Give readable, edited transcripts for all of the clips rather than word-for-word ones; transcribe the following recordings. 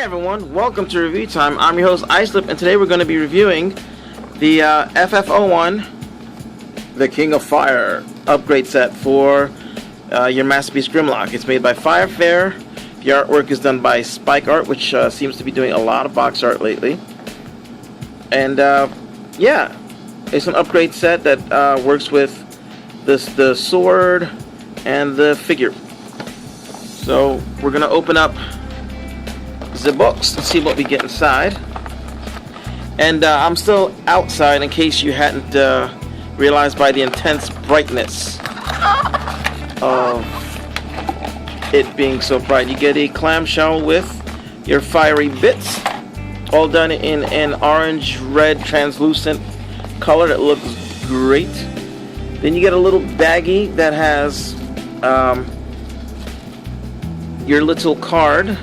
everyone, welcome to Review Time. I'm your host Islip, and today we're going to be reviewing the FF-01, the King of Fire upgrade set for your masterpiece Grimlock. It's made by Firefair. The artwork is done by Spike Art, which seems to be doing a lot of box art lately. And yeah, it's an upgrade set that works with the sword and the figure. So we're going to open up the box and see what we get inside. And I'm still outside in case you hadn't realized by the intense brightness of it being so bright. You get a clamshell with your fiery bits, all done in an orange red translucent color that looks great. Then you get a little baggie that has your little card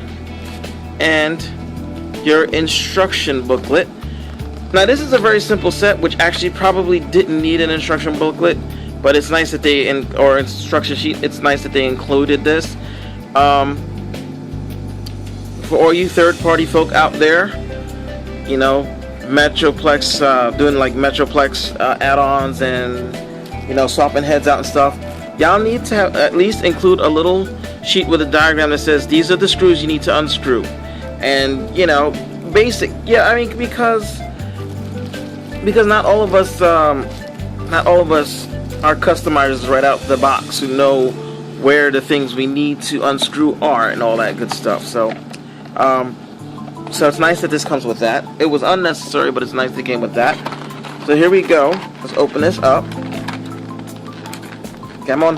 and your instruction booklet. Now this is a very simple set, which actually probably didn't need an instruction booklet, but it's nice that they or instruction sheet. It's nice that they included this. For all you third-party folk out there, you know, Metroplex doing like Metroplex add-ons and swapping heads out and stuff. Y'all need to at least include a little sheet with a diagram that says these are the screws you need to unscrew. And basic, yeah. I mean, because not all of us are customizers right out the box who know where the things we need to unscrew are and all that good stuff. So it's nice that this comes with that. It was unnecessary, but it's nice that it came with that. So here we go. Let's open this up. Come on.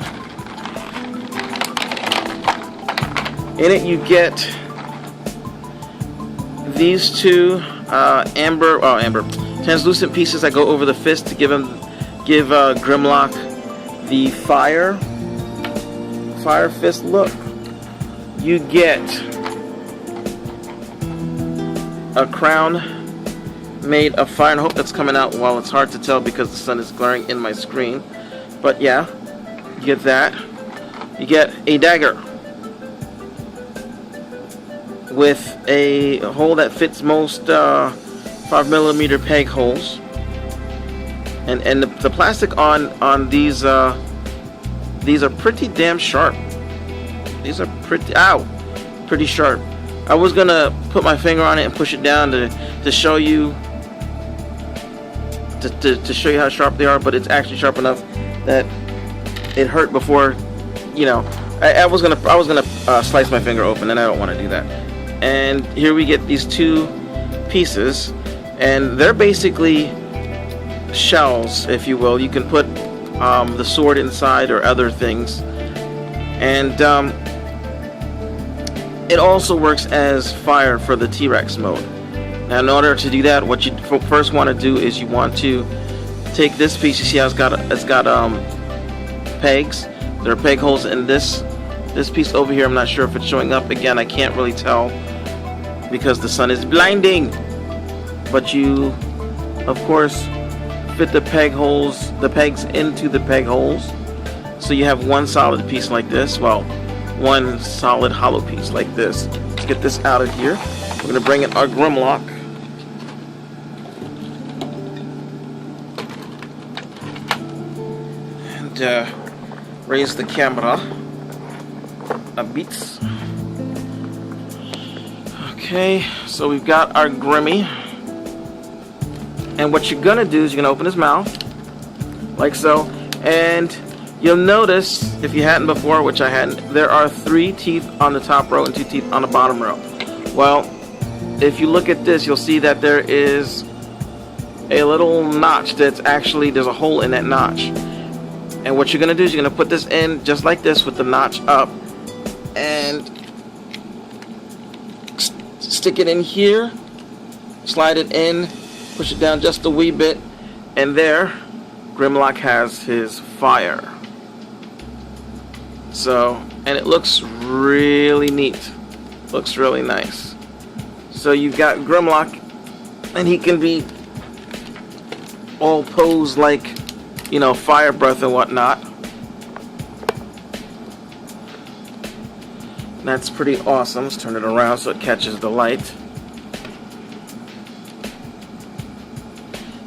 In it you get these two amber translucent pieces that go over the fist to give Grimlock the fire fist look. You get a crown made of fire, and I hope that's coming out well. It's hard to tell because the sun is glaring in my screen, but yeah, you get that. You get a dagger with a hole that fits most 5mm peg holes, and the plastic on these are pretty damn sharp. These are pretty sharp. I was gonna put my finger on it and push it down to show you to show you how sharp they are, but it's actually sharp enough that it hurt before. I was gonna slice my finger open, and I don't want to do that. And here we get these two pieces, and they're basically shells, if you will. You can put the sword inside or other things, and it also works as fire for the T-Rex mode. Now, in order to do that, what you first want to do is you want to take this piece. You see how it's got pegs. There are peg holes in this piece over here. I'm not sure if it's showing up. Again, I can't really tell because the sun is blinding. But you, of course, fit the pegs into the peg holes. So you have one solid piece like this. Well, one solid hollow piece like this. Let's get this out of here. We're going to bring in our Grimlock. And raise the camera a bit. Okay, so we've got our Grimmy. And what you're going to do is you're going to open his mouth, like so. And you'll notice, if you hadn't before, which I hadn't, there are 3 teeth on the top row and 2 teeth on the bottom row. Well, if you look at this, you'll see that there is a little notch there's a hole in that notch. And what you're going to do is you're going to put this in just like this with the notch up and stick it in here, slide it in, push it down just a wee bit, and there Grimlock has his fire. So, and it looks really neat. Looks really nice. So you've got Grimlock, and he can be all posed like, fire breath and whatnot. That's pretty awesome. Let's turn it around so it catches the light.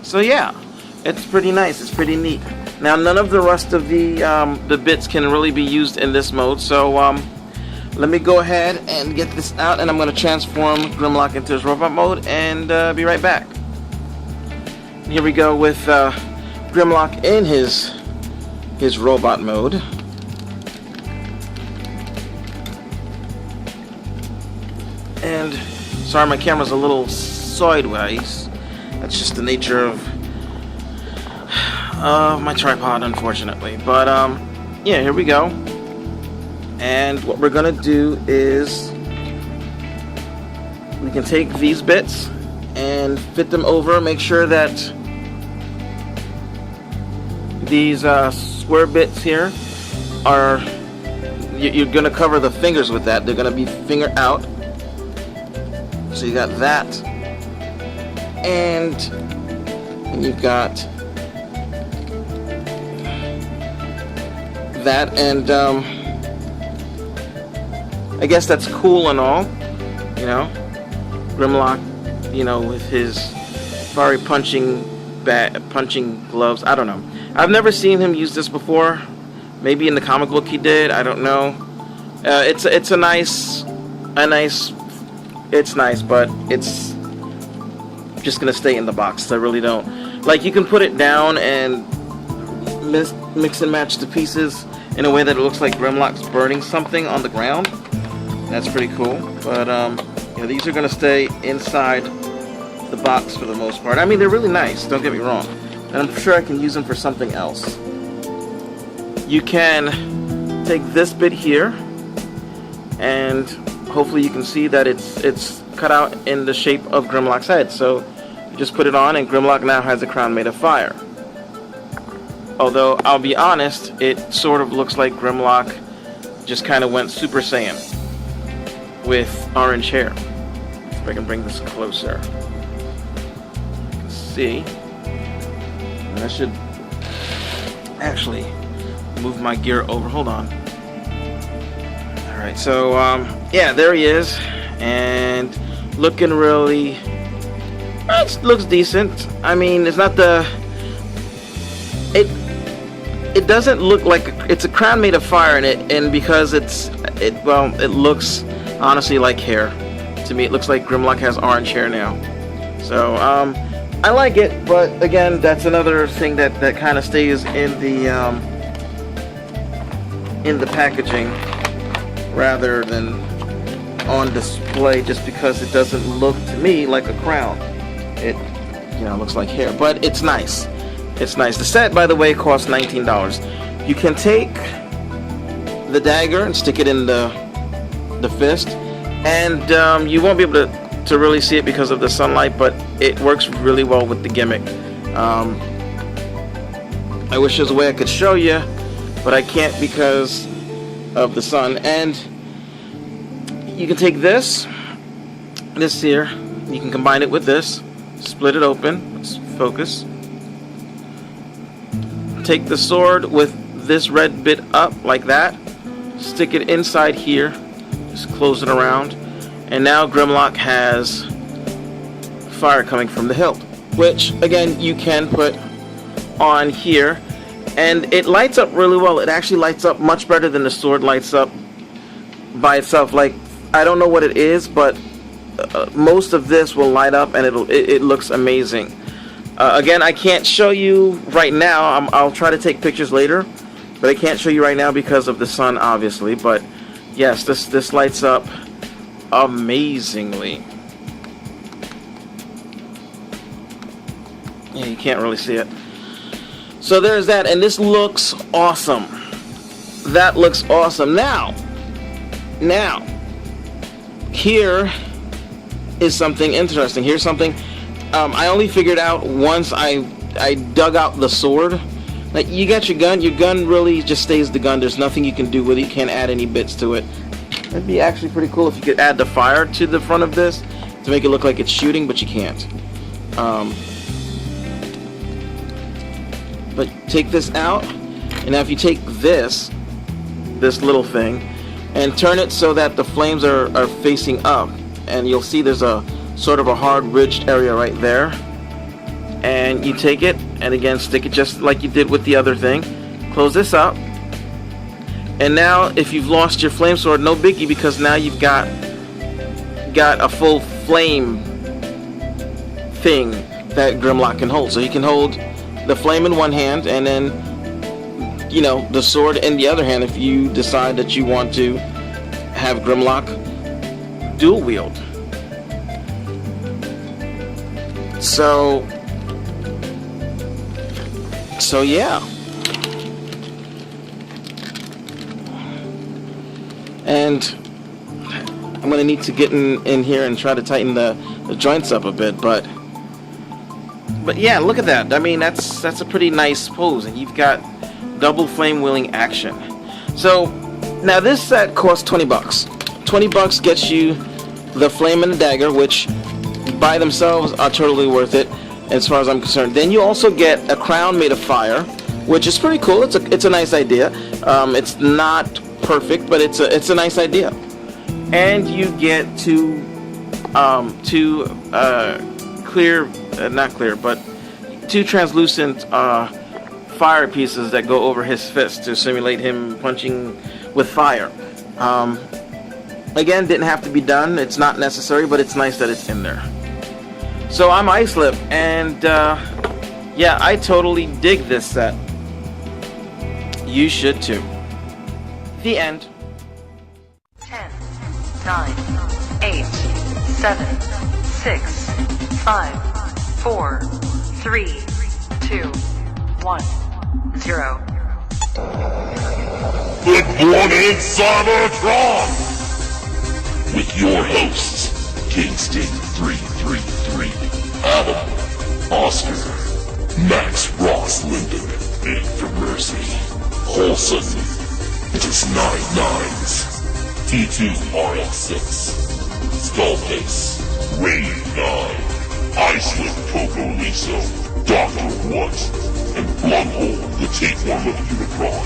So yeah, it's pretty nice. It's pretty neat. Now none of the rest of the bits can really be used in this mode. So let me go ahead and get this out, and I'm going to transform Grimlock into his robot mode and be right back. Here we go with Grimlock in his robot mode. And sorry, my camera's a little sideways. That's just the nature of my tripod, unfortunately. But yeah, here we go. And what we're gonna do is we can take these bits and fit them over. Make sure that these square bits here are, you're gonna cover the fingers with that. They're gonna be finger out. So you got that, and you've got that, and I guess that's cool and all, you know. Grimlock, you know, with his fiery punching gloves. I don't know. I've never seen him use this before. Maybe in the comic book he did. I don't know. It's nice, but it's just gonna stay in the box. I really don't like. You can put it down and mix and match the pieces in a way that it looks like Grimlock's burning something on the ground. That's pretty cool. But you know, these are gonna stay inside the box for the most part. I mean, they're really nice. Don't get me wrong, and I'm sure I can use them for something else. You can take this bit here, and hopefully you can see that it's cut out in the shape of Grimlock's head. So you just put it on, and Grimlock now has a crown made of fire. Although I'll be honest, it sort of looks like Grimlock just kind of went Super Saiyan with orange hair. If I can bring this closer, you can see. And I should actually move my gear over. Hold on. Alright, so yeah, there he is, and looking really, it looks decent. I mean, it's not the, it doesn't look like it's a crown made of fire in it, and because it looks honestly like hair to me. It looks like Grimlock has orange hair now. So I like it, but again, that's another thing that kind of stays in the packaging rather than on display, just because it doesn't look to me like a crown. It, you know, looks like hair, but it's nice. It's nice. The set, by the way, costs $19. You can take the dagger and stick it in the fist, and you won't be able to really see it because of the sunlight, but it works really well with the gimmick. I wish there was a way I could show you, but I can't because of the sun. And you can take this here, you can combine it with this, split it open. Let's focus. Take the sword with this red bit up like that, stick it inside here, just close it around, and now Grimlock has fire coming from the hilt, which again you can put on here, and it lights up really well. It actually lights up much better than the sword lights up by itself. Like, I don't know what it is, but most of this will light up, and it looks amazing. Again, I can't show you right now. I'll try to take pictures later, but I can't show you right now because of the sun, obviously. But yes, this lights up amazingly. Yeah, you can't really see it. So there's that, and this looks awesome. That looks awesome. Now, here is something interesting. Here's something I only figured out once I dug out the sword. Like, you got your gun really just stays the gun. There's nothing you can do with it. You can't add any bits to it. That'd be actually pretty cool if you could add the fire to the front of this to make it look like it's shooting, but you can't. But take this out, and now if you take this little thing, and turn it so that the flames are facing up, and you'll see there's a sort of a hard ridged area right there. And you take it and again stick it just like you did with the other thing. Close this up, and now if you've lost your flame sword, no biggie, because now you've got a full flame thing that Grimlock can hold. So you can hold the flame in one hand and then, you know, the sword in the other hand if you decide that you want to have Grimlock dual wield. So yeah. And I'm gonna need to get in here and try to tighten the joints up a bit, but yeah, look at that. I mean, that's a pretty nice pose, and you've got double flame wheeling action. So now this set costs 20 bucks. 20 bucks gets you the flame and the dagger, which by themselves are totally worth it as far as I'm concerned. Then you also get a crown made of fire, which is pretty cool. It's a nice idea. It's not perfect, but it's a nice idea. And you get two translucent fire pieces that go over his fist to simulate him punching with fire. Again, didn't have to be done. It's not necessary, but it's nice that it's in there. So I'm Icelip, and yeah, I totally dig this set. You should too. The end. 10, 9, 8, 7, 6, 5, 4, 3, 2, 1, 0. Good morning, Cybertron! With your hosts, Kingston 333, Adam, Oscar, Max Ross Linden, Victor Mercy, Holson, Just 9 9s, T2 RX6, Skullface, Rain 9, Icelip Poco Liso, Dr. What, and Blunghole, the tapeworm of Unicron.